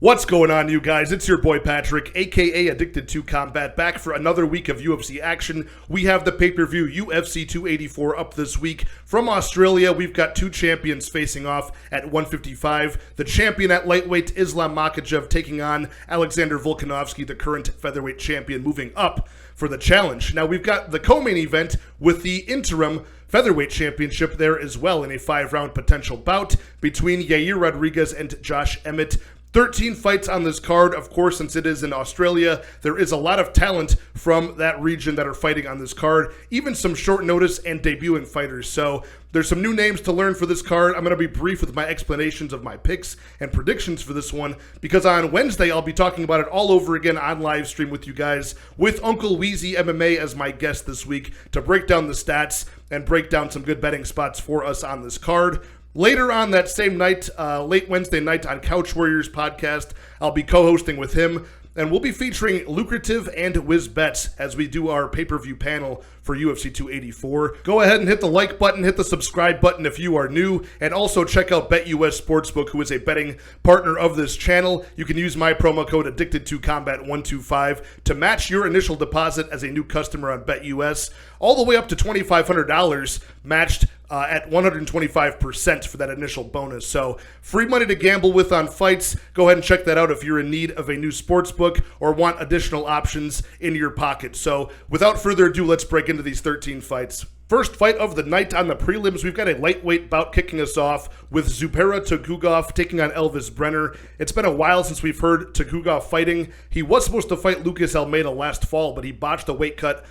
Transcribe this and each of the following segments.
What's going on, you guys? It's your boy Patrick, aka Addicted to Combat, back for another week of UFC action. We have the pay-per-view UFC 284 up this week. From Australia, we've got two champions facing off at 155. The champion at lightweight, Islam Makhachev, taking on Alexander Volkanovski, the current featherweight champion, moving up for the challenge. Now, we've got the co-main event with the interim featherweight championship there as well in a 5-round potential bout between Yair Rodrigues and Josh Emmett. 13 fights on this card. Of course, since it is in Australia, there is a lot of talent from that region that are fighting on this card, even some short notice and debuting fighters. So there's some new names to learn for this card. I'm going to be brief with my explanations of my picks and predictions for this one, because on Wednesday, I'll be talking about it all over again on live stream with you guys, with Uncle Weezy MMA as my guest this week to break down the stats and break down some good betting spots for us on this card. Later on that same night, late Wednesday night on Couch Warriors podcast, I'll be co-hosting with him, and we'll be featuring Lucrative and Wiz Bets as we do our pay-per-view panel for UFC 284. Go ahead and hit the like button, hit the subscribe button if you are new, and also check out BetUS Sportsbook, who is a betting partner of this channel. You can use my promo code AddictedToCombat125 to match your initial deposit as a new customer on BetUS, all the way up to $2,500 matched at 125% for that initial bonus. So free money to gamble with on fights. Go ahead and check that out if you're in need of a new sportsbook or want additional options in your pocket. So without further ado, let's break into these 13 fights. First fight of the night on the prelims, we've got a lightweight bout kicking us off with Tukhugov taking on Elvis Brenner. It's been a while since we've heard Tukhugov fighting. He was supposed to fight Lucas Almeida last fall, but he botched a weight cut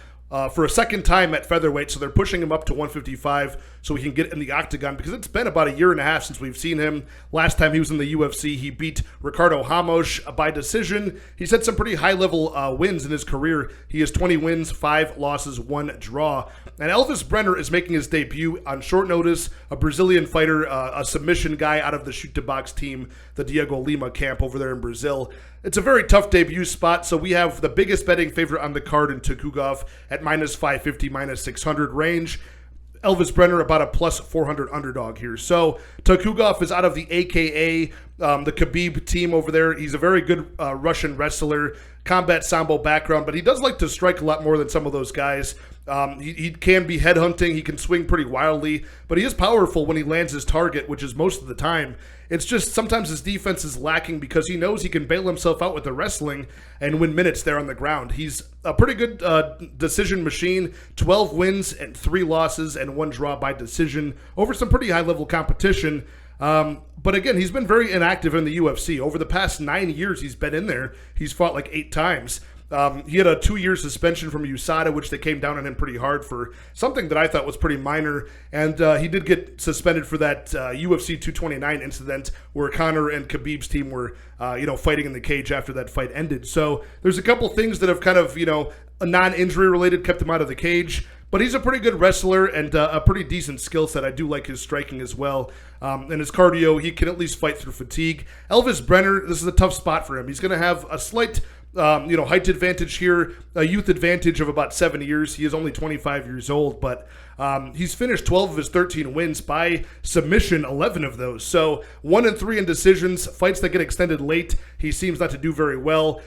for a second time at featherweight, so they're pushing him up to 155 so he can get in the octagon, because it's been about a year and a half since we've seen him. Last time he was in the UFC, he beat Ricardo Ramos by decision. He's had some pretty high-level wins in his career. He has 20 wins, 5 losses, 1 draw. And Elvis Brenner is making his debut on short notice, a Brazilian fighter, a submission guy out of the shoot-to-box team, the Diego Lima camp over there in Brazil. It's a very tough debut spot, so we have the biggest betting favorite on the card in Tukhugov at minus 550, minus 600 range. Elvis Brenner about a plus 400 underdog here. So Tukhugov is out of the AKA, the Khabib team over there. He's a very good Russian wrestler, combat sambo background, but he does like to strike a lot more than some of those guys. He can be headhunting. He can swing pretty wildly, but he is powerful when he lands his target, which is most of the time. It's just sometimes his defense is lacking because he knows he can bail himself out with the wrestling and win minutes there on the ground. He's a pretty good decision machine, 12 wins and 3 losses and 1 draw by decision over some pretty high-level competition. But again, he's been very inactive in the UFC. Over the past 9 years he's been in there, he's fought like 8 times. He had a 2-year suspension from USADA, which they came down on him pretty hard for something that I thought was pretty minor. And he did get suspended for that UFC 229 incident where Conor and Khabib's team were, fighting in the cage after that fight ended. So there's a couple things that have kind of, non-injury related kept him out of the cage. But he's a pretty good wrestler and a pretty decent skill set. I do like his striking as well. And his cardio, he can at least fight through fatigue. Elvis Brenner, this is a tough spot for him. He's going to have a slight height advantage here, a youth advantage of about 7 years. He is only 25 years old, but he's finished 12 of his 13 wins by submission, 11 of those. So 1-3 in decisions, fights that get extended late. He seems not to do very well.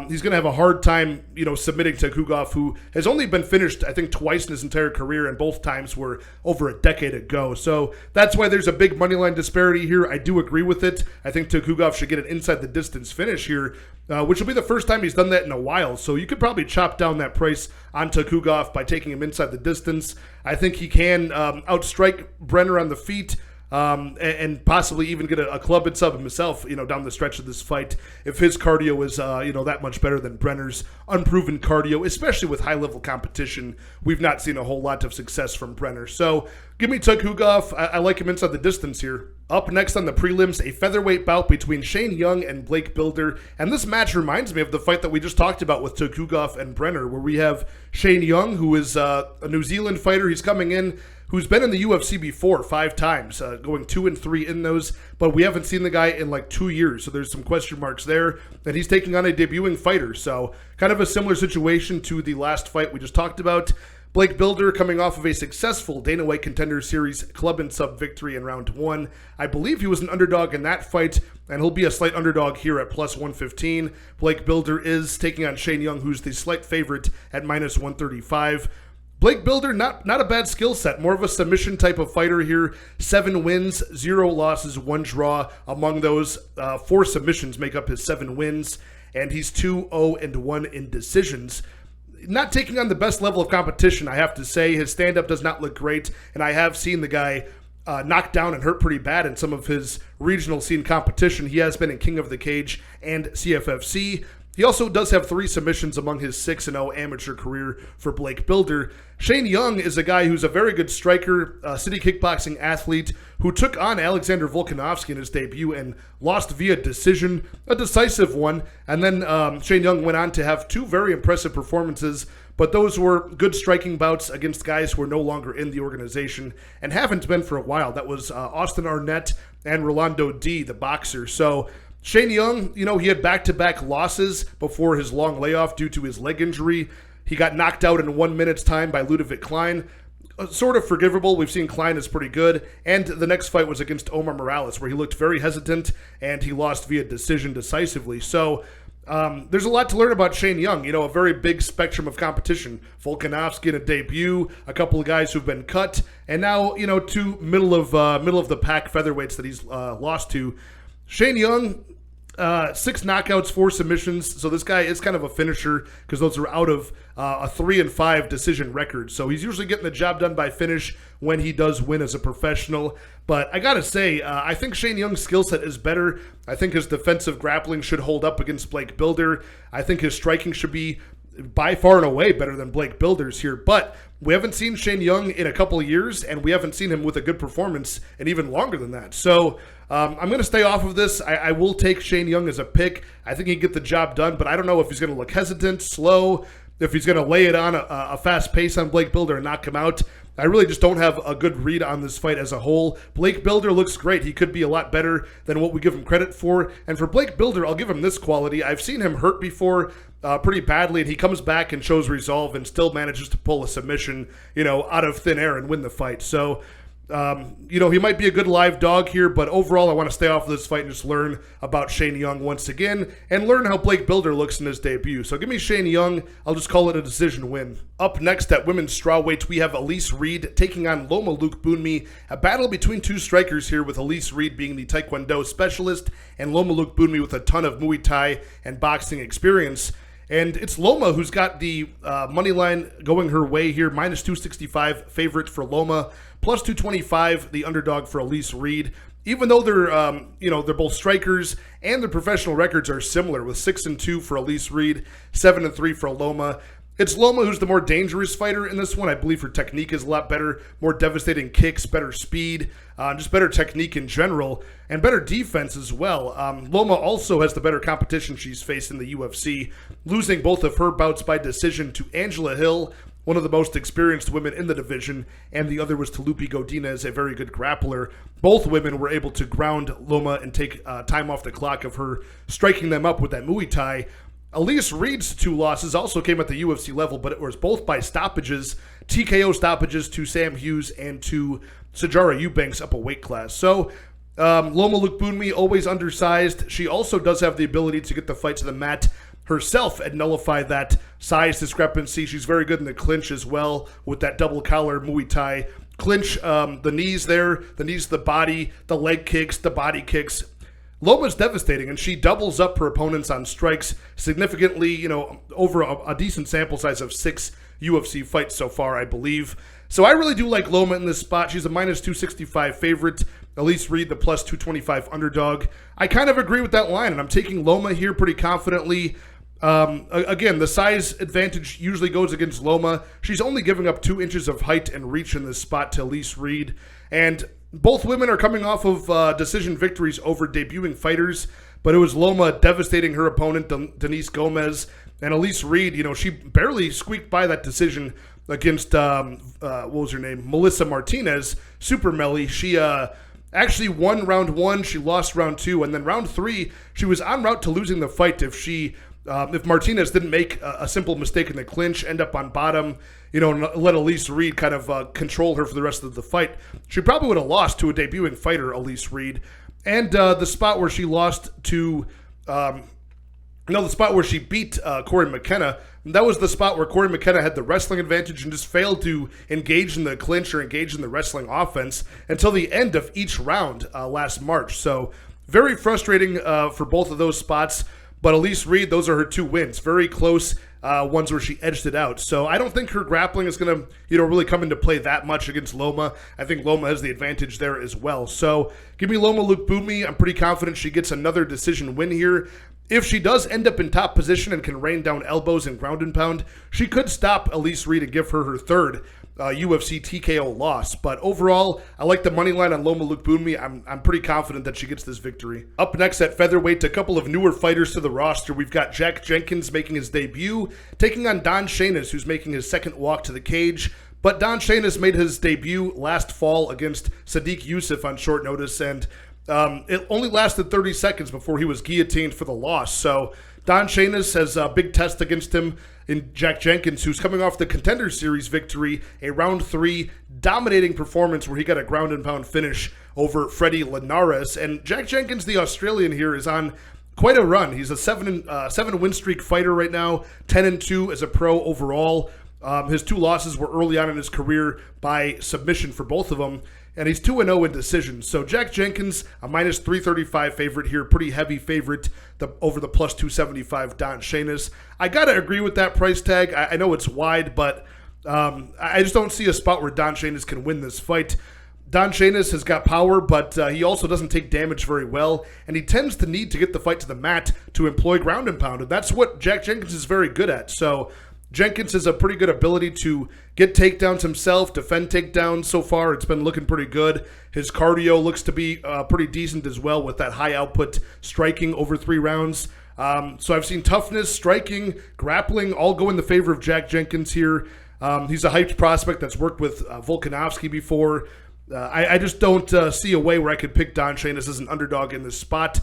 He's going to have a hard time, submitting to Tukhugov, who has only been finished, I think, twice in his entire career, and both times were over a decade ago. So that's why there's a big moneyline disparity here. I do agree with it. I think Tukhugov should get an inside-the-distance finish here, which will be the first time he's done that in a while. So you could probably chop down that price on Tukhugov by taking him inside the distance. I think he can outstrike Brenner on the feet, and possibly even get a club and sub himself, down the stretch of this fight, if his cardio is, that much better than Brenner's unproven cardio, especially with high-level competition. We've not seen a whole lot of success from Brenner. So give me Tukhugov. I like him inside the distance here. Up next on the prelims, a featherweight bout between Shane Young and Blake Bilder. And this match reminds me of the fight that we just talked about with Tukhugov and Brenner, where we have Shane Young, who is a New Zealand fighter. He's coming in, who's been in the UFC before 5 times, going 2-3 in those, but we haven't seen the guy in like 2 years, so there's some question marks there, and he's taking on a debuting fighter, so kind of a similar situation to the last fight we just talked about. Blake Bilder coming off of a successful Dana White Contender Series club and sub victory in round 1. I believe he was an underdog in that fight, and he'll be a slight underdog here at plus 115. Blake Bilder is taking on Shane Young, who's the slight favorite at minus 135. Blake Bilder, not a bad skill set. More of a submission type of fighter here. 7 wins, 0 losses, 1 draw. Among those, 4 submissions make up his 7 wins, and he's 2-0-1 in decisions. Not taking on the best level of competition, I have to say. His stand-up does not look great, and I have seen the guy knocked down and hurt pretty bad in some of his regional scene competition. He has been in King of the Cage and CFFC. He also does have 3 submissions among his 6-0 amateur career for Blake Bilder. Shane Young is a guy who's a very good striker, a city kickboxing athlete who took on Alexander Volkanovski in his debut and lost via decision, a decisive one. And then Shane Young went on to have 2 very impressive performances, but those were good striking bouts against guys who are no longer in the organization and haven't been for a while. That was Austin Arnett and Rolando D, the boxer. So Shane Young, he had back-to-back losses before his long layoff due to his leg injury. He got knocked out in 1 minute's time by Ludovic Klein. Sort of forgivable. We've seen Klein is pretty good. And the next fight was against Omar Morales, where he looked very hesitant, and he lost via decision decisively. So there's a lot to learn about Shane Young. A very big spectrum of competition. Volkanovski in a debut, a couple of guys who've been cut, and now, 2 middle of the pack featherweights that he's lost to. Shane Young, 6 knockouts, 4 submissions. So this guy is kind of a finisher because those are out of a 3-5 decision record. So he's usually getting the job done by finish when he does win as a professional. But I got to say, I think Shane Young's skill set is better. I think his defensive grappling should hold up against Blake Bilder. I think his striking should be by far and away better than Blake Bilder's here. But we haven't seen Shane Young in a couple of years, and we haven't seen him with a good performance in even longer than that. So I'm going to stay off of this. I will take Shane Young as a pick. I think he can get the job done, but I don't know if he's going to look hesitant, slow, if he's going to lay it on a fast pace on Blake Bilder and knock him out. I really just don't have a good read on this fight as a whole. Blake Bilder looks great. He could be a lot better than what we give him credit for. And for Blake Bilder, I'll give him this quality. I've seen him hurt before pretty badly, and he comes back and shows resolve and still manages to pull a submission, out of thin air and win the fight. So, he might be a good live dog here, but overall I want to stay off of this fight and just learn about Shane Young once again and learn how Blake Bilder looks in his debut. So give me Shane Young. I'll just call it a decision win. Up next at women's strawweight, we have Elise Reed taking on Loma Lookboonmee, a battle between 2 strikers here, with Elise Reed being the Taekwondo specialist and Loma Lookboonmee with a ton of Muay Thai and boxing experience. And it's Loma who's got the money line going her way here. Minus 265 favorite for Loma. Plus 225 the underdog for Elise Reed. Even though they're both strikers and their professional records are similar, with 6-2 for Elise Reed, 7-3 for Loma. It's Loma who's the more dangerous fighter in this one. I believe her technique is a lot better, more devastating kicks, better speed, just better technique in general, and better defense as well. Loma also has the better competition she's faced in the UFC, losing both of her bouts by decision to Angela Hill, one of the most experienced women in the division, and the other was to Lupi Godinez, a very good grappler. Both women were able to ground Loma and take time off the clock of her striking them up with that Muay Thai. Elise Reed's 2 losses also came at the UFC level, but it was both by stoppages, TKO stoppages to Sam Hughes and to Sajara Eubanks up a weight class. So Loma Lookboonmee, always undersized. She also does have the ability to get the fight to the mat herself and nullify that size discrepancy. She's very good in the clinch as well with that double collar Muay Thai clinch. The knees there, the knees, the body, the leg kicks, the body kicks. Loma's devastating, and she doubles up her opponents on strikes significantly, over a decent sample size of 6 UFC fights so far, I believe. So I really do like Loma in this spot. She's a minus 265 favorite. Elise Reed, the plus 225 underdog. I kind of agree with that line, and I'm taking Loma here pretty confidently. Again, the size advantage usually goes against Loma. She's only giving up 2 inches of height and reach in this spot to Elise Reed. And both women are coming off of decision victories over debuting fighters, but it was Loma devastating her opponent, Denise Gomez. And Elise Reed, she barely squeaked by that decision against, what was her name? Melissa Martinez, Super Melly. She actually won round 1, she lost round 2, and then round 3, she was en route to losing the fight if she if Martinez didn't make a simple mistake in the clinch, end up on bottom, and let Elise Reed kind of control her for the rest of the fight, she probably would have lost to a debuting fighter, Elise Reed. And the spot where she lost to, the spot where she beat Corey McKenna, that was the spot where Corey McKenna had the wrestling advantage and just failed to engage in the clinch or engage in the wrestling offense until the end of each round last March. So very frustrating for both of those spots. But Elise Reed, those are her 2 wins. Very close ones where she edged it out. So I don't think her grappling is going to, really come into play that much against Loma. I think Loma has the advantage there as well. So give me Loma Lookboonmee. I'm pretty confident she gets another decision win here. If she does end up in top position and can rain down elbows and ground and pound, she could stop Elise Reed and give her her 3rd UFC TKO loss. But overall, I like the money line on Loma Lookboonmee. I'm pretty confident that she gets this victory. Up next at featherweight, a couple of newer fighters to the roster. We've got Jack Jenkins making his debut, taking on Don Shainis, who's making his 2nd walk to the cage. But Don Shainis made his debut last fall against Sadiq Youssef on short notice, and it only lasted 30 seconds before he was guillotined for the loss. So Don Shainis has a big test against him in Jack Jenkins, who's coming off the Contender Series victory, a round 3 dominating performance where he got a ground and pound finish over Freddie Linares. And Jack Jenkins, the Australian here, is on quite a run. He's a 7 win streak fighter right now, 10-2 as a pro overall. His 2 losses were early on in his career by submission for both of them. And he's 2-0 in decisions. So Jack Jenkins, a minus 335 favorite here, pretty heavy favorite over the plus 275 Don Shainis. I got to agree with that price tag. I know it's wide, but I just don't see a spot where Don Shainis can win this fight. Don Shainis has got power, but he also doesn't take damage very well, and he tends to need to get the fight to the mat to employ ground and pound, and that's what Jack Jenkins is very good at. So Jenkins has a pretty good ability to get takedowns himself, defend takedowns. So far, it's been looking pretty good. His cardio looks to be pretty decent as well with that high output striking over 3 rounds. So I've seen toughness, striking, grappling all go in the favor of Jack Jenkins here. He's a hyped prospect that's worked with Volkanovski before. I just don't see a way where I could pick Don Shainis as an underdog in this spot.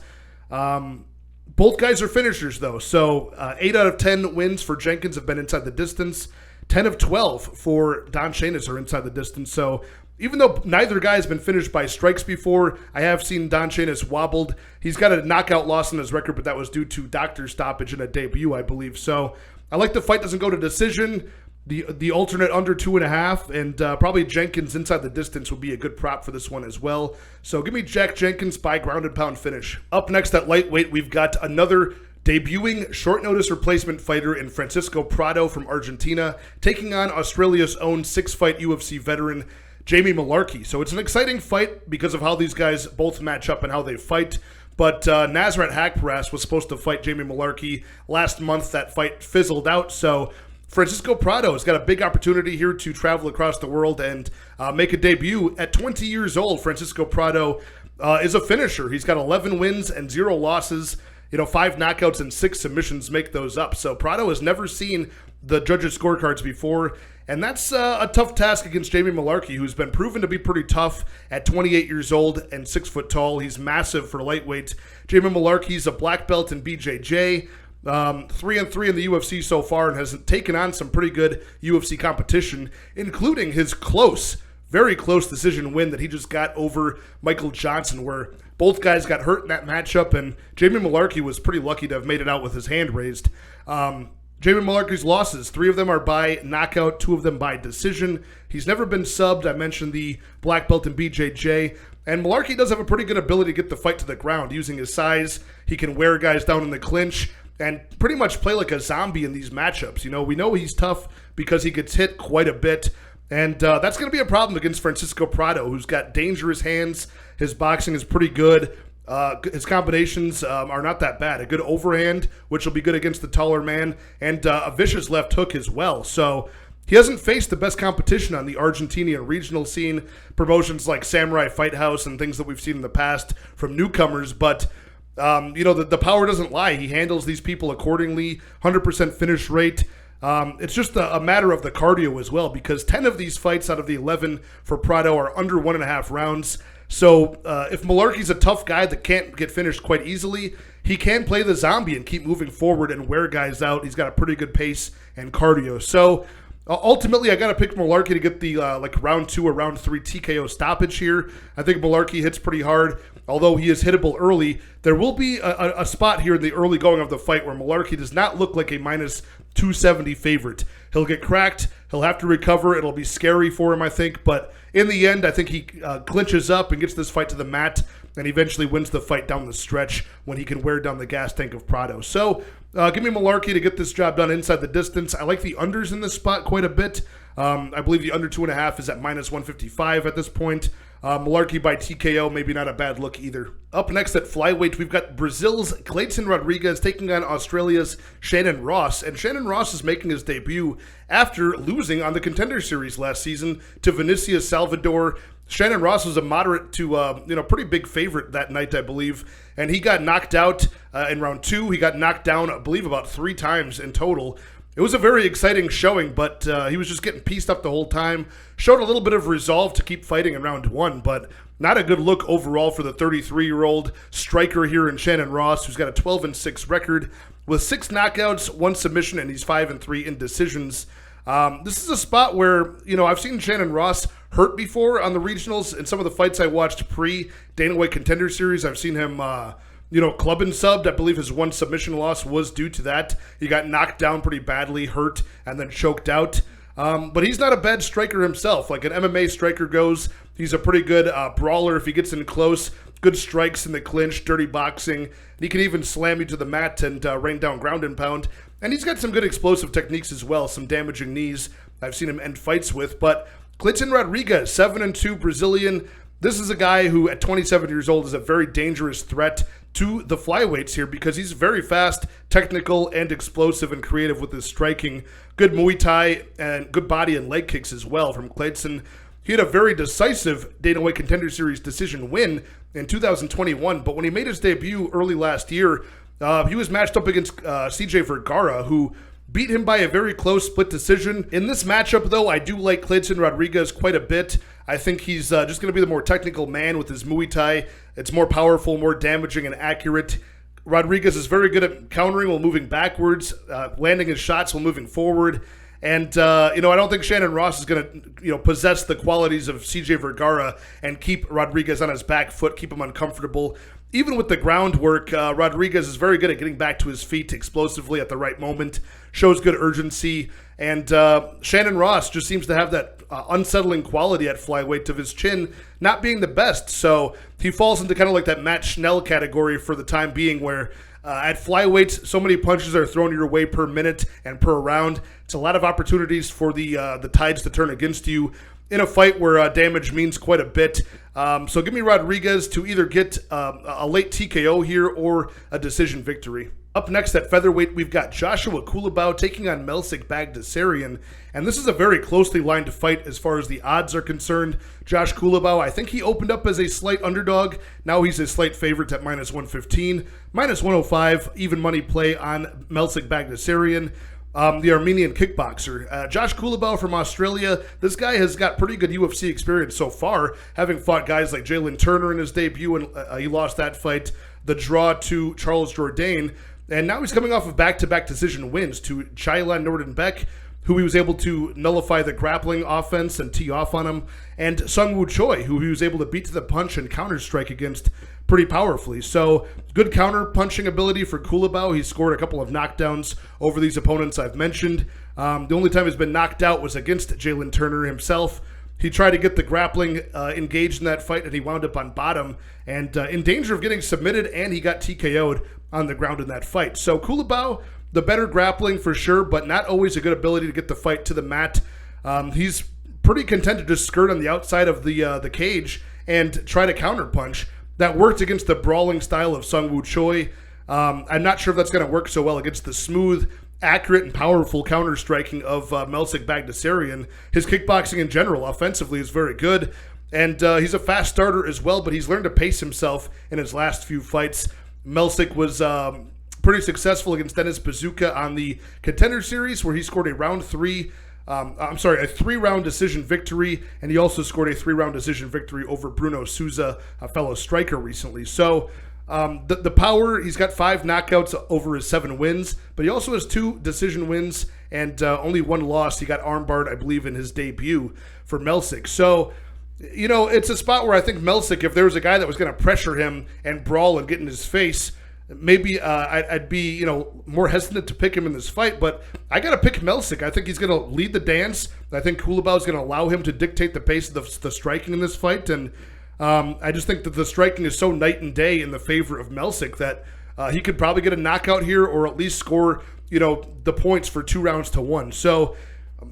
Both guys are finishers, though. So 8 out of 10 wins for Jenkins have been inside the distance. 10 of 12 for Don Shainis are inside the distance. So even though neither guy has been finished by strikes before, I have seen Don Shainis wobbled. He's got a knockout loss in his record, but that was due to doctor stoppage in a debut, I believe. So I like the fight doesn't go to decision. The alternate under 2.5, and probably Jenkins inside the distance would be a good prop for this one as well. So give me Jack Jenkins by ground and pound finish. Up next at lightweight, we've got another debuting short notice replacement fighter in Francisco Prado from Argentina, taking on Australia's own 6-fight UFC veteran Jamie Mullarkey. So it's an exciting fight because of how these guys both match up and how they fight. But Nasrat Haqparast was supposed to fight Jamie Mullarkey last month. That fight fizzled out, so Francisco Prado has got a big opportunity here to travel across the world and make a debut. At 20 years old, Francisco Prado is a finisher. He's got 11 wins and 0 losses. 5 knockouts and 6 submissions make those up. So Prado has never seen the judges' scorecards before, and that's a tough task against Jamie Mullarkey, who's been proven to be pretty tough at 28 years old and 6 foot tall. He's massive for lightweight. Jamie Mullarkey's a black belt in BJJ. 3-3 in the UFC so far, and has taken on some pretty good UFC competition, including his very close decision win that he just got over Michael Johnson, where both guys got hurt in that matchup, and Jamie Mullarkey was pretty lucky to have made it out with his hand raised. Jamie Mullarkey's losses, 3 of them are by knockout, 2 of them by decision. He's never been subbed. I mentioned the black belt in BJJ. And Mullarkey does have a pretty good ability to get the fight to the ground. Using his size, he can wear guys down in the clinch and pretty much play like a zombie in these matchups. We know he's tough because he gets hit quite a bit. And that's going to be a problem against Francisco Prado, who's got dangerous hands. His boxing is pretty good. His combinations are not that bad. A good overhand, which will be good against the taller man, and a vicious left hook as well. So he hasn't faced the best competition on the Argentinian regional scene, promotions like Samurai Fight House and things that we've seen in the past from newcomers, but the power doesn't lie. He handles these people accordingly, 100% finish rate. It's just a matter of the cardio as well, because 10 of these fights out of the 11 for Prado are under 1.5 rounds. So if Mullarkey's a tough guy that can't get finished quite easily, he can play the zombie and keep moving forward and wear guys out. He's got a pretty good pace and cardio. So ultimately, I got to pick Mullarkey to get the round 2 or round 3 TKO stoppage here. I think Mullarkey hits pretty hard, although he is hittable early. There will be a spot here in the early going of the fight where Mullarkey does not look like a minus 270 favorite. He'll get cracked. He'll have to recover. It'll be scary for him, I think. But in the end, I think he clinches up and gets this fight to the mat and eventually wins the fight down the stretch when he can wear down the gas tank of Prado. So give me Mullarkey to get this job done inside the distance. I like the unders in this spot quite a bit. I believe the under 2.5 is at minus 155 at this point. Mullarkey by TKO, maybe not a bad look either. Up next at flyweight, we've got Brazil's Clayton Rodrigues taking on Australia's Shannon Ross. And Shannon Ross is making his debut after losing on the Contender Series last season to Vinicius Salvador. Shannon Ross was a moderate to pretty big favorite that night, I believe. And he got knocked out in round 2. He got knocked down, I believe, about 3 times in total. It was a very exciting showing, but he was just getting pieced up the whole time. Showed a little bit of resolve to keep fighting in round 1, but not a good look overall for the 33-year-old striker here in Shannon Ross, who's got a 12-6 record with 6 knockouts, 1 submission, and he's 5-3 in decisions. This is a spot where, I've seen Shannon Ross hurt before on the regionals. In some of the fights I watched pre-Dana White Contender Series, I've seen him club and subbed. I believe his 1 submission loss was due to that. He got knocked down pretty badly, hurt, and then choked out. But he's not a bad striker himself. Like an MMA striker goes, he's a pretty good brawler if he gets in close. Good strikes in the clinch, dirty boxing. And he can even slam you to the mat and rain down ground and pound. And he's got some good explosive techniques as well, some damaging knees I've seen him end fights with. But Clayton Rodrigues, 7-2 Brazilian. This is a guy who, at 27 years old, is a very dangerous threat to the flyweights here because he's very fast, technical, and explosive and creative with his striking. Good Muay Thai and good body and leg kicks as well from Clayton. He had a very decisive Dana White Contender Series decision win in 2021, but when he made his debut early last year, he was matched up against CJ Vergara, who beat him by a very close split decision. In this matchup, though, I do like Clayton Rodrigues quite a bit. I think he's just going to be the more technical man with his Muay Thai. It's more powerful, more damaging, and accurate. Rodrigues is very good at countering while moving backwards, landing his shots while moving forward. And, I don't think Shannon Ross is going to, possess the qualities of CJ Vergara and keep Rodrigues on his back foot, keep him uncomfortable. Even with the groundwork, Rodrigues is very good at getting back to his feet explosively at the right moment, shows good urgency, and Shannon Ross just seems to have that unsettling quality at flyweight of his chin not being the best. So he falls into kind of like that Matt Schnell category for the time being where at flyweight, so many punches are thrown your way per minute and per round. It's a lot of opportunities for the tides to turn against you in a fight where damage means quite a bit. So give me Rodrigues to either get a late TKO here or a decision victory. Up next at featherweight, we've got Joshua Culibao taking on Baghdasaryan, and this is a very closely lined fight as far as the odds are concerned. Josh Culibao, I think he opened up as a slight underdog. Now he's a slight favorite at minus 115, minus 105, even money play on Baghdasaryan. The Armenian kickboxer. Josh Culibao from Australia, this guy has got pretty good UFC experience so far, having fought guys like Jalen Turner in his debut, and he lost that fight, the draw to Charles Jourdain, and now he's coming off of back-to-back decision wins to Chailan Nordenbeck, who he was able to nullify the grappling offense and tee off on him, and Sungwoo Choi, who he was able to beat to the punch and counter-strike against pretty powerfully. So good counter-punching ability for Culibao. He scored a couple of knockdowns over these opponents I've mentioned. The only time he's been knocked out was against Jalen Turner himself. He tried to get the grappling engaged in that fight, and he wound up on bottom and in danger of getting submitted, and he got TKO'd on the ground in that fight. So Culibao, the better grappling for sure, but not always a good ability to get the fight to the mat. He's pretty content to just skirt on the outside of the cage and try to counterpunch. That worked against the brawling style of Sungwoo Choi. I'm not sure if that's going to work so well against the smooth, accurate, and powerful counter-striking of Baghdasaryan. His kickboxing in general, offensively, is very good. And he's a fast starter as well, but he's learned to pace himself in his last few fights. Melsic was pretty successful against Dennis Bazooka on the Contender Series, where he scored a 3-round decision victory, and he also scored a 3-round decision victory over Bruno Souza, a fellow striker recently. So The power, he's got 5 knockouts over his 7 wins, but he also has 2 decision wins and only 1 loss. He got armbarred, I believe, in his debut for Melsik. So, it's a spot where I think Melsik, if there was a guy that was going to pressure him and brawl and get in his face, maybe I'd be, more hesitant to pick him in this fight, but I got to pick Melsik. I think he's going to lead the dance. I think Culibao is going to allow him to dictate the pace of the striking in this fight, and I just think that the striking is so night and day in the favor of Melsik that he could probably get a knockout here or at least score, the points for 2 rounds to 1. So,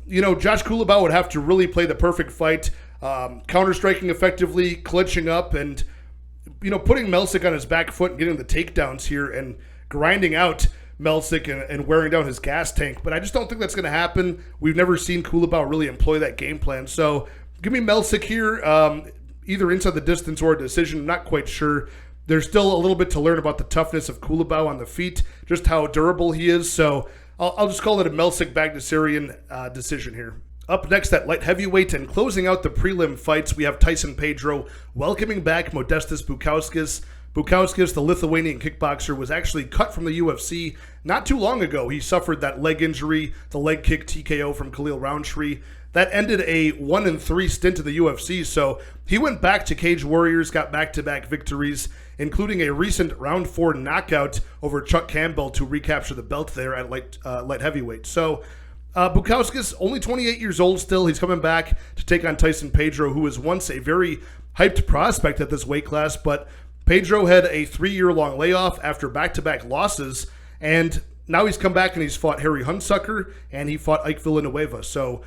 Josh Culibao would have to really play the perfect fight, counter-striking effectively, clinching up, and putting Melsik on his back foot and getting the takedowns here and grinding out Melsik and wearing down his gas tank. But I just don't think that's going to happen. We've never seen Culibao really employ that game plan. So give me Melsik here, either inside the distance or a decision. I'm not quite sure. There's still a little bit to learn about the toughness of Culibao on the feet, just how durable he is. So I'll just call it a Melsik Baghdasaryan decision here. Up next at light heavyweight and closing out the prelim fights, we have Tyson Pedro welcoming back Modestas Bukauskas. Bukauskas, the Lithuanian kickboxer, was actually cut from the UFC not too long ago. He suffered that leg injury, the leg kick TKO from Khalil Rountree. That ended a 1-3 stint in the UFC, so he went back to Cage Warriors, got back-to-back victories, including a recent round 4 knockout over Chuck Campbell to recapture the belt there at light heavyweight. So Bukauskas, only 28 years old still. He's coming back to take on Tyson Pedro, who was once a very hyped prospect at this weight class, but Pedro had a 3-year-long layoff after back-to-back losses, and now he's come back and he's fought Harry Hunsucker and he fought Ike Villanueva. So,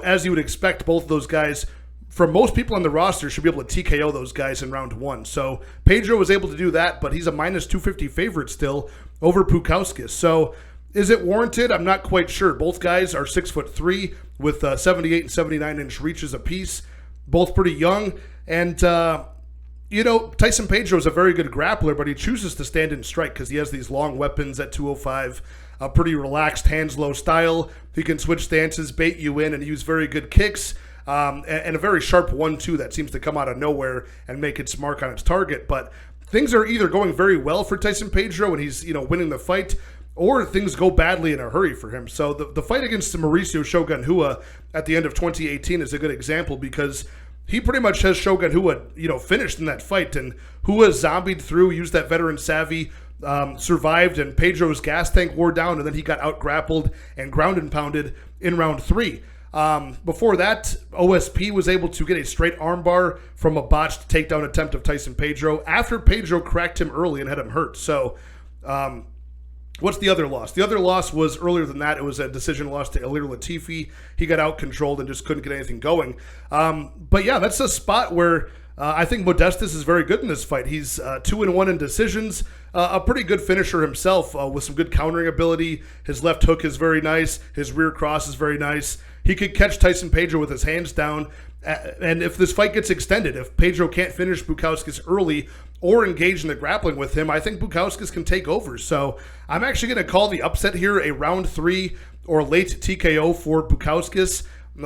as you would expect, both of those guys, from most people on the roster, should be able to TKO those guys in round 1. So Pedro was able to do that, but he's a minus 250 favorite still over Bukauskas. So is it warranted? I'm not quite sure. Both guys are 6'3" with 78 and 79 inch reaches apiece. Both pretty young. And, Tyson Pedro is a very good grappler, but he chooses to stand and strike because he has these long weapons at 205, a pretty relaxed hands-low style. He can switch stances, bait you in, and use very good kicks. And a very sharp 1-2 that seems to come out of nowhere and make its mark on its target. But things are either going very well for Tyson Pedro and he's, winning the fight, or things go badly in a hurry for him. So the fight against Mauricio Shogun Rua at the end of 2018 is a good example because he pretty much has Shogun Rua, finished in that fight. And Rua zombied through, used that veteran savvy, survived, and Pedro's gas tank wore down, and then he got out-grappled and ground and pounded in round 3. Before that, OSP was able to get a straight armbar from a botched takedown attempt of Tyson Pedro after Pedro cracked him early and had him hurt. So, what's the other loss? The other loss was earlier than that. It was a decision loss to Ilir Latifi. He got out-controlled and just couldn't get anything going. But yeah, that's a spot where I think Modestas is very good in this fight. He's 2-1 in decisions, a pretty good finisher himself with some good countering ability. His left hook is very nice. His rear cross is very nice. He could catch Tyson Pedro with his hands down. And if this fight gets extended, if Pedro can't finish Bukauskas early or engage in the grappling with him, I think Bukauskas can take over. So I'm actually going to call the upset here a round 3 or late TKO for Bukauskas,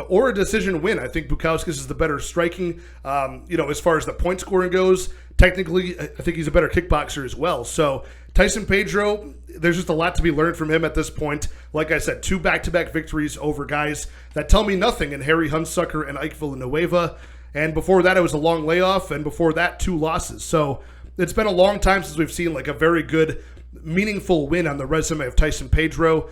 or a decision win. I think Bukauskas is the better striking, as far as the point scoring goes. Technically, I think he's a better kickboxer as well. So Tyson Pedro, there's just a lot to be learned from him at this point. Like I said, 2 back-to-back victories over guys that tell me nothing in Harry Hunsucker and Ike Villanueva. And before that, it was a long layoff, and before that, 2 losses. So it's been a long time since we've seen like a very good, meaningful win on the resume of Tyson Pedro.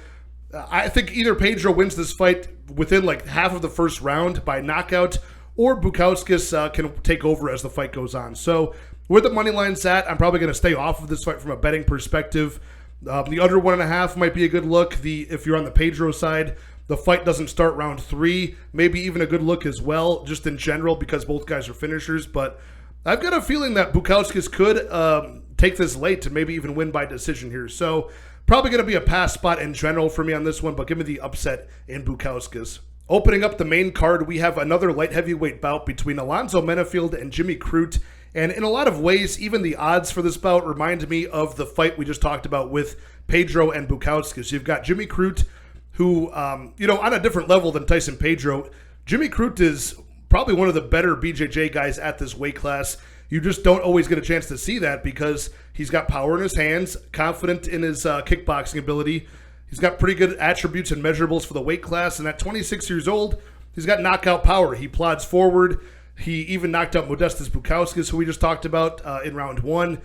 I think either Pedro wins this fight within like half of the first round by knockout, or Bukauskas can take over as the fight goes on. So where the money line's at, I'm probably going to stay off of this fight from a betting perspective. The under 1.5 might be a good look. If you're on the Pedro side, the fight doesn't start round 3, maybe even a good look as well, just in general, because both guys are finishers. But I've got a feeling that Bukauskas could take this late and maybe even win by decision here. So probably going to be a pass spot in general for me on this one, but give me the upset in Bukauskas. Opening up the main card, we have another light heavyweight bout between Alonzo Menifield and Jimmy Crute. And in a lot of ways, even the odds for this bout remind me of the fight we just talked about with Pedro and Bukauskas. You've got Jimmy Crute, who, on a different level than Tyson Pedro. Jimmy Crute is probably one of the better BJJ guys at this weight class. you just don't always get a chance to see that because he's got power in his hands, confident in his kickboxing ability. He's got pretty good attributes and measurables for the weight class, and at 26 years old, he's got knockout power. He plods forward. He even knocked out Modestas Bukauskas, who we just talked about in round 1.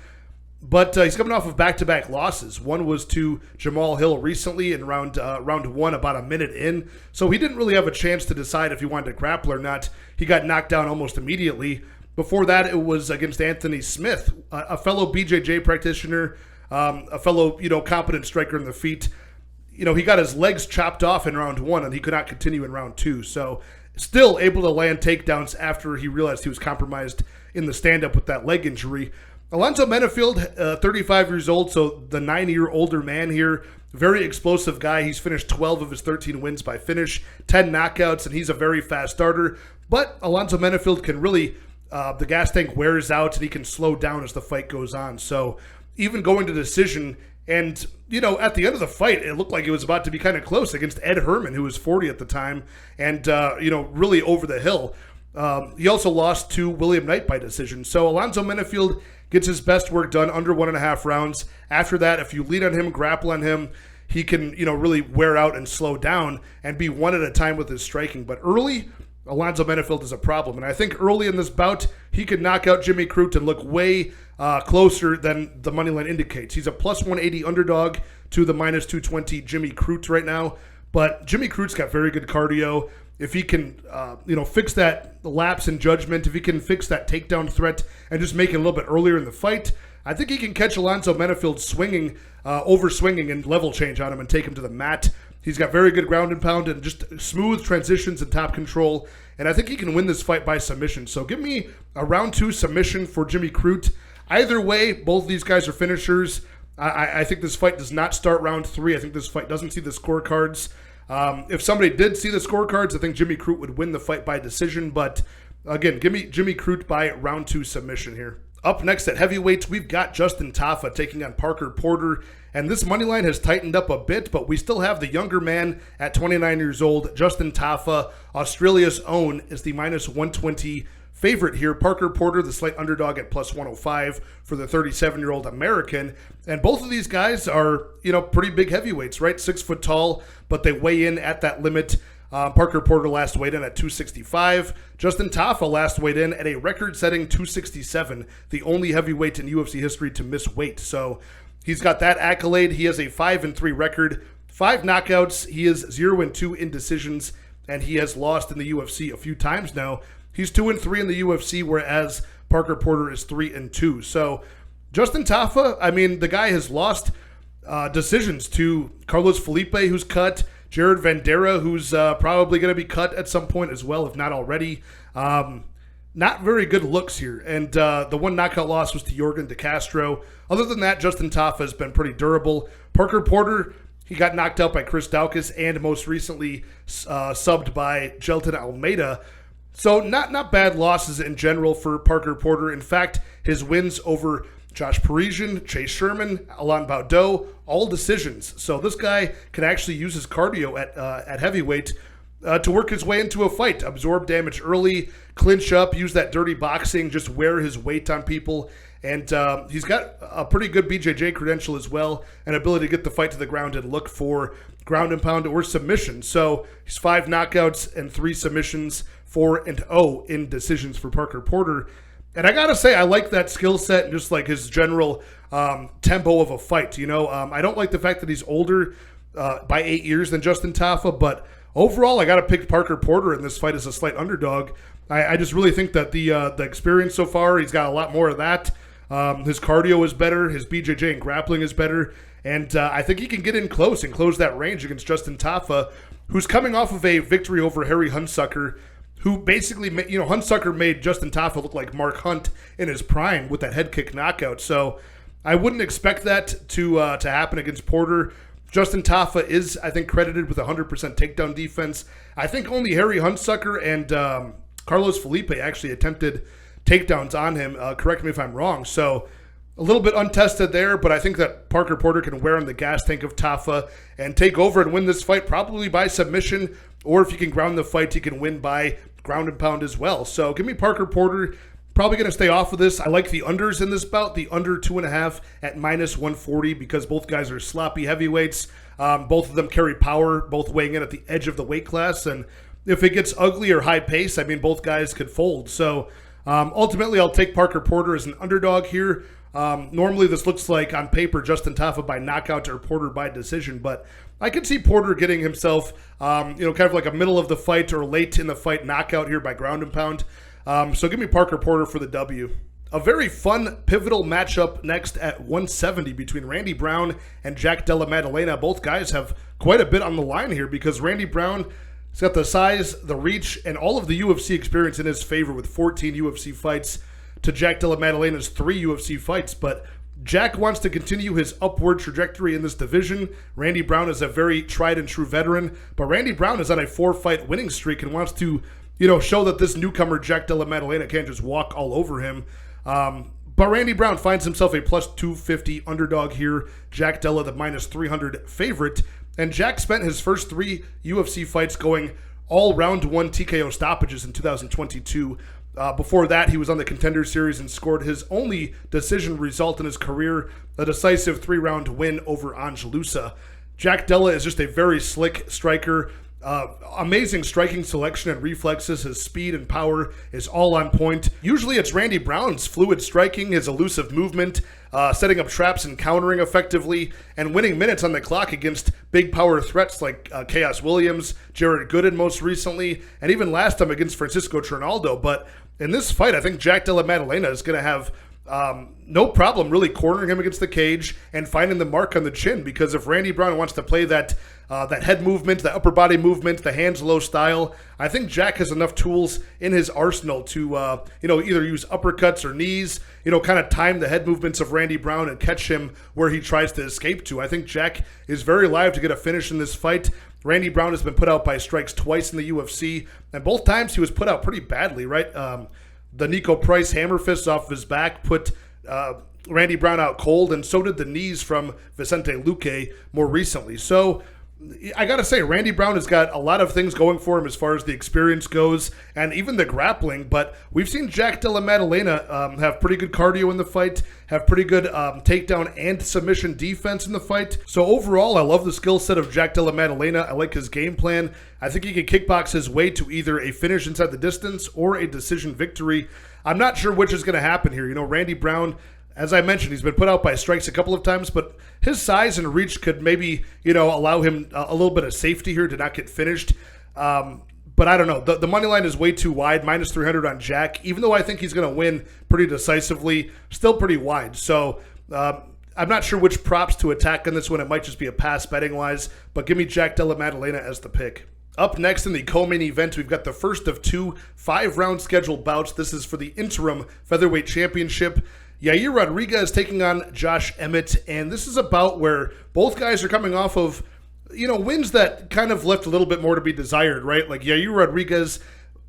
But he's coming off of back-to-back losses. One was to Jamal Hill recently in round 1, about a minute in. So he didn't really have a chance to decide if he wanted to grapple or not. He got knocked down almost immediately. Before that, it was against Anthony Smith, a fellow BJJ practitioner, a fellow competent striker in the feet. He got his legs chopped off in round 1, and he could not continue in round 2. So still able to land takedowns after he realized he was compromised in the stand-up with that leg injury. Alonzo Menifield, 35 years old, so the 9-year older man here. Very explosive guy. He's finished 12 of his 13 wins by finish, 10 knockouts, and he's a very fast starter. But Alonzo Menifield can really, the gas tank wears out, and he can slow down as the fight goes on. So even going to decision, and, at the end of the fight, it looked like it was about to be kind of close against Ed Herman, who was 40 at the time, and, really over the hill. He also lost to William Knight by decision. So Alonzo Menifield gets his best work done under 1.5 rounds. After that, if you lead on him, grapple on him, he can, really wear out and slow down and be one at a time with his striking. But early, Alonzo Menifield is a problem. And I think early in this bout, he could knock out Jimmy Crute and look way closer than the money line indicates. He's a plus 180 underdog to the minus 220 Jimmy Crute right now. But Jimmy Crute's got very good cardio. If he can, fix that lapse in judgment, if he can fix that takedown threat and just make it a little bit earlier in the fight, I think he can catch Alonzo Menifield swinging, over-swinging and level change on him and take him to the mat. He's got very good ground and pound and just smooth transitions and top control, and I think he can win this fight by submission. So give me a round 2 submission for Jimmy Crute. Either way, both of these guys are finishers. I think this fight does not start round 3. I think this fight doesn't see the scorecards. If somebody did see the scorecards, I think Jimmy Crute would win the fight by decision. But again, give me Jimmy Crute by round 2 submission here. Up next at heavyweights, we've got Justin Tafa taking on Parker Porter. And this money line has tightened up a bit, but we still have the younger man at 29 years old. Justin Tafa, Australia's own, is the minus 120 favorite here. Parker Porter, the slight underdog at plus 105 for the 37-year-old American. And both of these guys are, pretty big heavyweights, right? 6 foot tall, but they weigh in at that limit. Parker Porter last weighed in at 265. Justin Tafa last weighed in at a record-setting 267, the only heavyweight in UFC history to miss weight. So he's got that accolade. He has a 5-3 record, 5 knockouts. He is 0-2 in decisions, and he has lost in the UFC a few times now. He's 2-3 in the UFC, whereas Parker Porter is 3-2. So Justin Tafa, the guy has lost decisions to Carlos Felipe, who's cut, Jared Vandera, who's probably going to be cut at some point as well, if not already. Not very good looks here. And the one knockout loss was to Yorgan De Castro. Other than that, Justin Tafa has been pretty durable. Parker Porter, he got knocked out by Chris Daukaus and most recently subbed by Gelton Almeida. So not bad losses in general for Parker Porter. In fact, his wins over Josh Parisian, Chase Sherman, Alain Baudot, all decisions. So this guy can actually use his cardio at heavyweight to work his way into a fight, absorb damage early, clinch up, use that dirty boxing, just wear his weight on people. And he's got a pretty good BJJ credential as well, an ability to get the fight to the ground and look for ground and pound or submission. So he's 5 knockouts and 3 submissions, 4-0 in decisions for Parker Porter. And I got to say, I like that skill set and just like his general tempo of a fight. I don't like the fact that he's older by 8 years than Justin Tafa, but overall, I got to pick Parker Porter in this fight as a slight underdog. I just really think that the experience so far, he's got a lot more of that. His cardio is better. His BJJ and grappling is better. And I think he can get in close and close that range against Justin Tafa, who's coming off of a victory over Harry Hunsucker, who basically, Hunsucker made Justin Tafa look like Mark Hunt in his prime with that head kick knockout. So I wouldn't expect that to happen against Porter. Justin Tafa is, I think, credited with 100% takedown defense. I think only Harry Hunsucker and Carlos Felipe actually attempted takedowns on him. Correct me if I'm wrong. So a little bit untested there, but I think that Parker Porter can wear on the gas tank of Tafa and take over and win this fight probably by submission, or if he can ground the fight, he can win by ground and pound as well. So give me Parker Porter Probably going to stay off of this. I like the unders in this bout, the under 2.5 at -140 because both guys are sloppy heavyweights. Both of them carry power, both weighing in at the edge of the weight class. And if it gets ugly or high pace, I mean, both guys could fold. So ultimately, I'll take Parker Porter as an underdog here. Normally, this looks like on paper Justin Tafa by knockout or Porter by decision, but I could see Porter getting himself, kind of like a middle of the fight or late in the fight knockout here by ground and pound. So give me Parker Porter for the W. A very fun, pivotal matchup next at 170 between Randy Brown and Jack Della Maddalena. Both guys have quite a bit on the line here because Randy Brown has got the size, the reach, and all of the UFC experience in his favor with 14 UFC fights to Jack Della Maddalena's 3 UFC fights. But Jack wants to continue his upward trajectory in this division. Randy Brown is a very tried and true veteran, but Randy Brown is on a 4-fight winning streak and wants to show that this newcomer, Jack Della Maddalena, can't just walk all over him. But Randy Brown finds himself a plus 250 underdog here. Jack Della, the minus 300 favorite. And Jack spent his first 3 UFC fights going all round 1 TKO stoppages in 2022. Before that, he was on the Contender Series and scored his only decision result in his career, a decisive 3-round win over Angelusa. Jack Della is just a very slick striker. Amazing striking selection and reflexes. His speed and power is all on point. Usually it's Randy Brown's fluid striking, his elusive movement, setting up traps and countering effectively, and winning minutes on the clock against big power threats like Chaos Williams, Jared Gooden most recently, and even last time against Francisco Trinaldo. But in this fight, I think Jack Della Maddalena is going to have no problem really cornering him against the cage and finding the mark on the chin, because if Randy Brown wants to play that head movement, the upper body movement, the hands low style, I think Jack has enough tools in his arsenal to either use uppercuts or knees, kind of time the head movements of Randy Brown and catch him where he tries to escape to. I think Jack is very live to get a finish in this fight. Randy Brown has been put out by strikes twice in the UFC, and both times he was put out pretty badly, right? The Nico Price hammer fists off his back put Randy Brown out cold, and so did the knees from Vicente Luque more recently. So I got to say, Randy Brown has got a lot of things going for him as far as the experience goes and even the grappling, but we've seen Jack Della Maddalena have pretty good cardio in the fight, have pretty good takedown and submission defense in the fight. So overall, I love the skill set of Jack Della Maddalena. I like his game plan. I think he can kickbox his way to either a finish inside the distance or a decision victory. I'm not sure which is going to happen here. Randy Brown, as I mentioned, he's been put out by strikes a couple of times, but his size and reach could maybe, allow him a little bit of safety here to not get finished. But I don't know. The money line is way too wide, minus 300 on Jack. Even though I think he's going to win pretty decisively, still pretty wide. So I'm not sure which props to attack on this one. It might just be a pass betting-wise, but give me Jack Della Maddalena as the pick. Up next in the co-main event, we've got the first of 2 5-round scheduled bouts. This is for the interim featherweight championship. Yair Rodrigues taking on Josh Emmett, and this is a bout where both guys are coming off of, wins that kind of left a little bit more to be desired, right? Like Yair Rodrigues,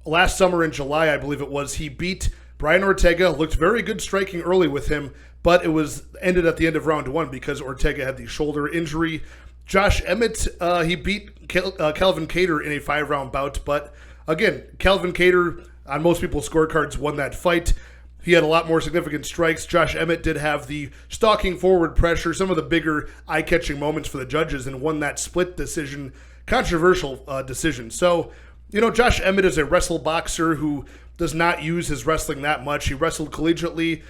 last summer in July, I believe it was, he beat Brian Ortega, looked very good striking early with him, but it was ended at the end of round 1 because Ortega had the shoulder injury. Josh Emmett, he beat Calvin Kattar in a 5-round bout, but again, Calvin Kattar, on most people's scorecards, won that fight. He had a lot more significant strikes. Josh Emmett did have the stalking forward pressure, some of the bigger eye-catching moments for the judges, and won that split decision, controversial decision. So, Josh Emmett is a wrestle boxer who does not use his wrestling that much. He wrestled collegiately.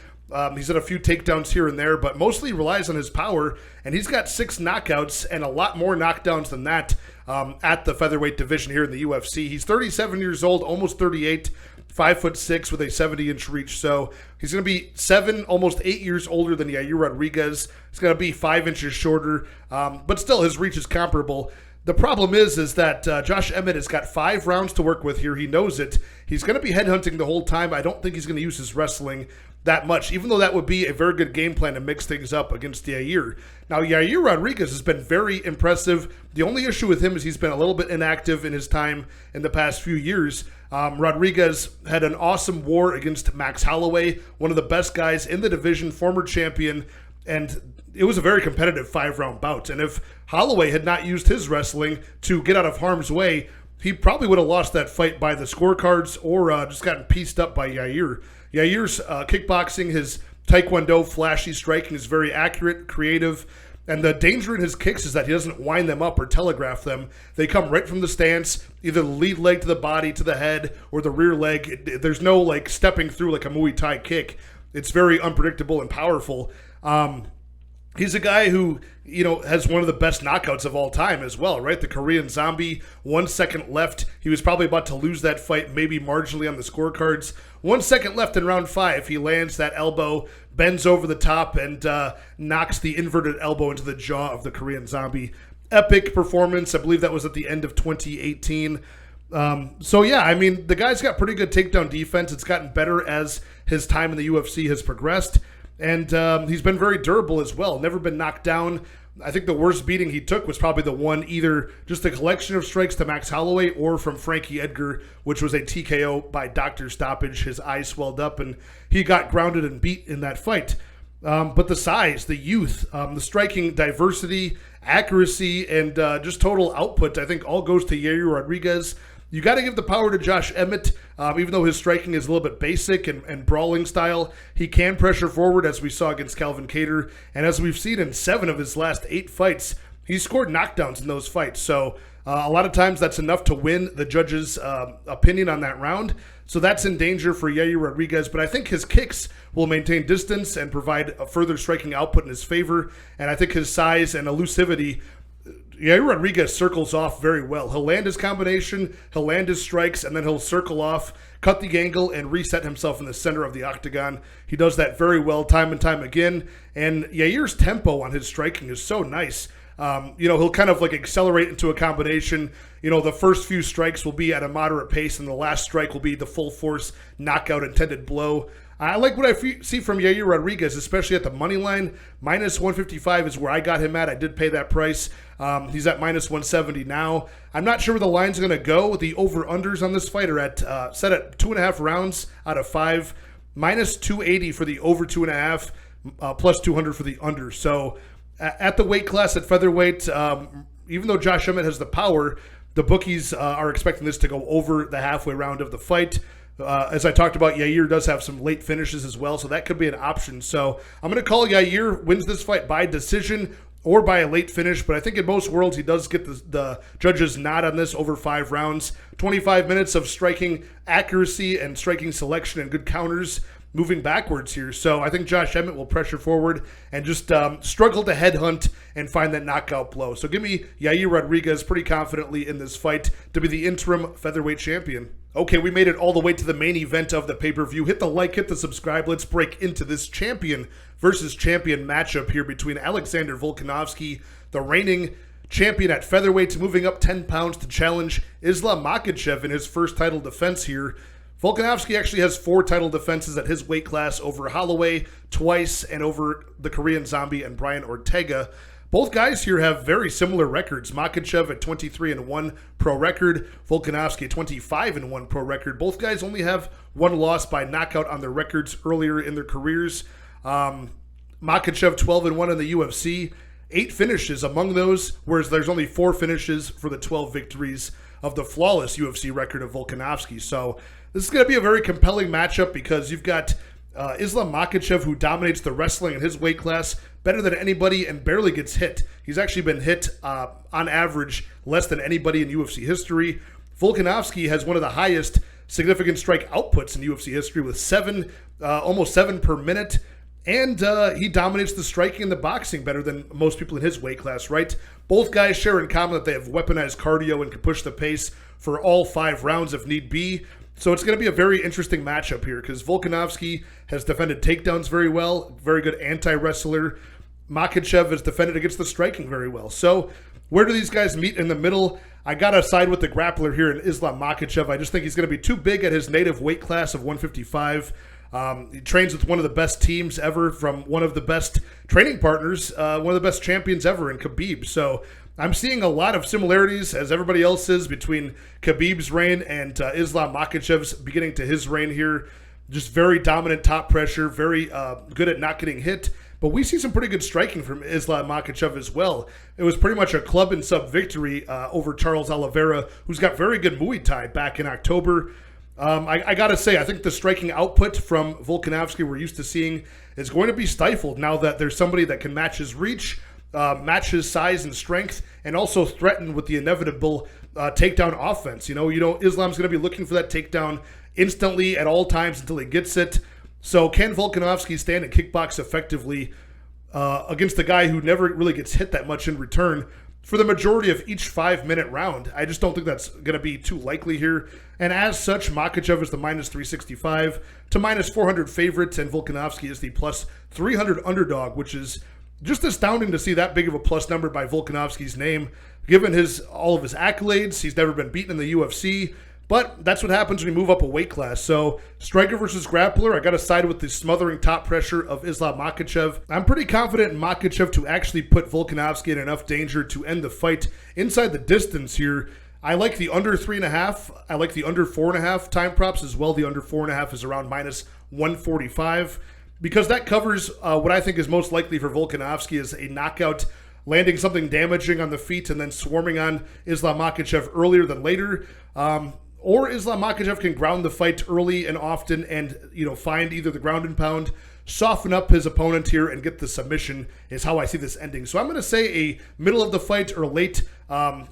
He's had a few takedowns here and there, but mostly relies on his power, and he's got 6 knockouts and a lot more knockdowns than that at the featherweight division here in the UFC. He's 37 years old, almost 38, 5'6" with a 70-inch reach. So he's going to be 7, almost 8 years older than Yair Rodrigues. He's going to be 5 inches shorter, but still his reach is comparable. The problem is that Josh Emmett has got 5 rounds to work with here. He knows it. He's going to be headhunting the whole time. I don't think he's going to use his wrestling that much, even though that would be a very good game plan to mix things up against Yair. Now, Yair Rodrigues has been very impressive. The only issue with him is he's been a little bit inactive in his time in the past few years. Rodrigues had an awesome war against Max Holloway, one of the best guys in the division, former champion, and it was a very competitive 5-round bout. And if Holloway had not used his wrestling to get out of harm's way, he probably would have lost that fight by the scorecards or just gotten pieced up by Yair. Yair's kickboxing, his taekwondo, flashy striking is very accurate, creative. And the danger in his kicks is that he doesn't wind them up or telegraph them. They come right from the stance, either the lead leg to the body, to the head, or the rear leg. There's no like stepping through like a Muay Thai kick. It's very unpredictable and powerful. He's a guy who, has one of the best knockouts of all time as well, right? The Korean Zombie, 1 second left. He was probably about to lose that fight, maybe marginally on the scorecards. 1 second left in round 5. He lands that elbow, bends over the top, and knocks the inverted elbow into the jaw of the Korean Zombie. Epic performance. I believe that was at the end of 2018. The guy's got pretty good takedown defense. It's gotten better as his time in the UFC has progressed. And he's been very durable as well. Never been knocked down. I think the worst beating he took was probably the one, either just a collection of strikes to Max Holloway or from Frankie Edgar, which was a TKO by doctor stoppage. His eye swelled up and he got grounded and beat in that fight. But the size, the youth, the striking diversity, accuracy, and just total output, I think all goes to Yair Rodrigues. You got to give the power to Josh Emmett, even though his striking is a little bit basic and brawling style. He can pressure forward, as we saw against Calvin Kattar, and as we've seen in 7 of his last 8 fights, he's scored knockdowns in those fights. So a lot of times that's enough to win the judge's opinion on that round. So that's in danger for Yair Rodrigues, but I think his kicks will maintain distance and provide a further striking output in his favor, and I think his size and elusivity, Yair Rodrigues circles off very well. He'll land his combination, he'll land his strikes, and then he'll circle off, cut the angle, and reset himself in the center of the octagon. He does that very well time and time again, and Yair's tempo on his striking is so nice. He'll kind of like accelerate into a combination. The first few strikes will be at a moderate pace, and the last strike will be the full force knockout intended blow. I like what I see from Yair Rodrigues, especially at the money line. Minus 155 is where I got him at. I did pay that price. He's at minus 170 now. I'm not sure where the line's going to go. The over-unders on this fight are at set at 2.5 rounds out of 5. Minus 280 for the over 2.5, plus 200 for the under. So at the weight class at featherweight, even though Josh Emmett has the power, the bookies are expecting this to go over the halfway round of the fight. As I talked about, Yair does have some late finishes as well, so that could be an option. So I'm going to call Yair wins this fight by decision or by a late finish, but I think in most worlds he does get the judge's nod on this over 5 rounds. 25 minutes of striking accuracy and striking selection and good counters moving backwards here. So I think Josh Emmett will pressure forward and just struggle to headhunt and find that knockout blow. So give me Yair Rodrigues pretty confidently in this fight to be the interim featherweight champion. Okay, we made it all the way to the main event of the pay-per-view. Hit the like, hit the subscribe. Let's break into this champion versus champion matchup here between Alexander Volkanovski, the reigning champion at featherweight, moving up 10 pounds to challenge Islam Makhachev in his first title defense here. Volkanovski actually has 4 title defenses at his weight class over Holloway twice and over the Korean Zombie and Brian Ortega. Both guys here have very similar records. Makhachev at 23-1 pro record, Volkanovski at 25-1 pro record. Both guys only have 1 loss by knockout on their records earlier in their careers. Makhachev 12-1 in the UFC, 8 finishes among those, whereas there's only 4 finishes for the 12 victories of the flawless UFC record of Volkanovski. So this is going to be a very compelling matchup because you've got Islam Makhachev, who dominates the wrestling in his weight class better than anybody and barely gets hit. He's actually been hit on average less than anybody in UFC history. Volkanovski has one of the highest significant strike outputs in UFC history with 7, almost 7 per minute. And he dominates the striking and the boxing better than most people in his weight class, right? Both guys share in common that they have weaponized cardio and can push the pace for all 5 rounds if need be. So it's going to be a very interesting matchup here because Volkanovski has defended takedowns very well, very good anti-wrestler. Makhachev has defended against the striking very well. So where do these guys meet in the middle? I got to side with the grappler here in Islam Makhachev. I just think he's going to be too big at his native weight class of 155. He trains with one of the best teams ever from one of the best training partners, one of the best champions ever in Khabib. So I'm seeing a lot of similarities, as everybody else is, between Khabib's reign and Islam Makhachev's beginning to his reign here. Just very dominant top pressure, very good at not getting hit. But we see some pretty good striking from Islam Makhachev as well. It was pretty much a club and sub victory over Charles Oliveira, who's got very good Muay Thai back in October. I got to say, I think the striking output from Volkanovski we're used to seeing is going to be stifled now that there's somebody that can match his reach, match his size and strength, and also threaten with the inevitable takedown offense. You know, Islam's going to be looking for that takedown instantly at all times until he gets it. So can Volkanovski stand and kickbox effectively against a guy who never really gets hit that much in return for the majority of each 5-minute round? I just don't think that's going to be too likely here. And as such, Makhachev is the minus 365 to minus 400 favorite, and Volkanovski is the plus 300 underdog, which is just astounding to see that big of a plus number by Volkanovski's name. Given all of his accolades, he's never been beaten in the UFC. But that's what happens when you move up a weight class. So striker versus grappler, I got to side with the smothering top pressure of Islam Makhachev. I'm pretty confident in Makhachev to actually put Volkanovski in enough danger to end the fight inside the distance here. I like the under 3.5. I like the under 4.5 time props as well. The under 4.5 is around minus 145 because that covers what I think is most likely for Volkanovski is a knockout, landing something damaging on the feet and then swarming on Islam Makhachev earlier than later. Or Islam Makhachev can ground the fight early and often and, find either the ground and pound, soften up his opponent here, and get the submission is how I see this ending. So I'm going to say a middle of the fight or late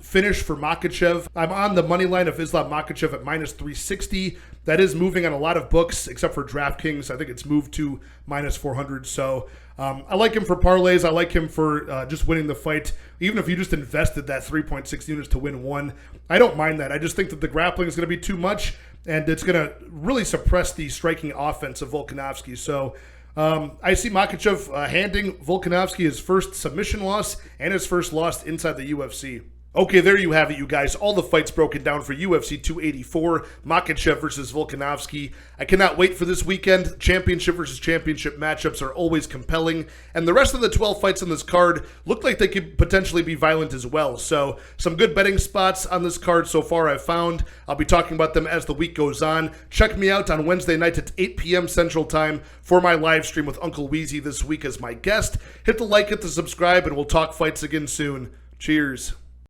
finish for Makhachev. I'm on the money line of Islam Makhachev at minus 360. That is moving on a lot of books, except for DraftKings. I think it's moved to minus 400. So I like him for parlays. I like him for just winning the fight. Even if you just invested that 3.6 units to win one, I don't mind that. I just think that the grappling is going to be too much, and it's going to really suppress the striking offense of Volkanovski. So I see Makhachev handing Volkanovski his first submission loss and his first loss inside the UFC. Okay, there you have it, you guys. All the fights broken down for UFC 284, Makhachev versus Volkanovski. I cannot wait for this weekend. Championship versus championship matchups are always compelling, and the rest of the 12 fights on this card look like they could potentially be violent as well. So, some good betting spots on this card so far I've found. I'll be talking about them as the week goes on. Check me out on Wednesday night at 8 p.m. Central Time for my live stream with Uncle Weezy this week as my guest. Hit the like, hit the subscribe, and we'll talk fights again soon. Cheers.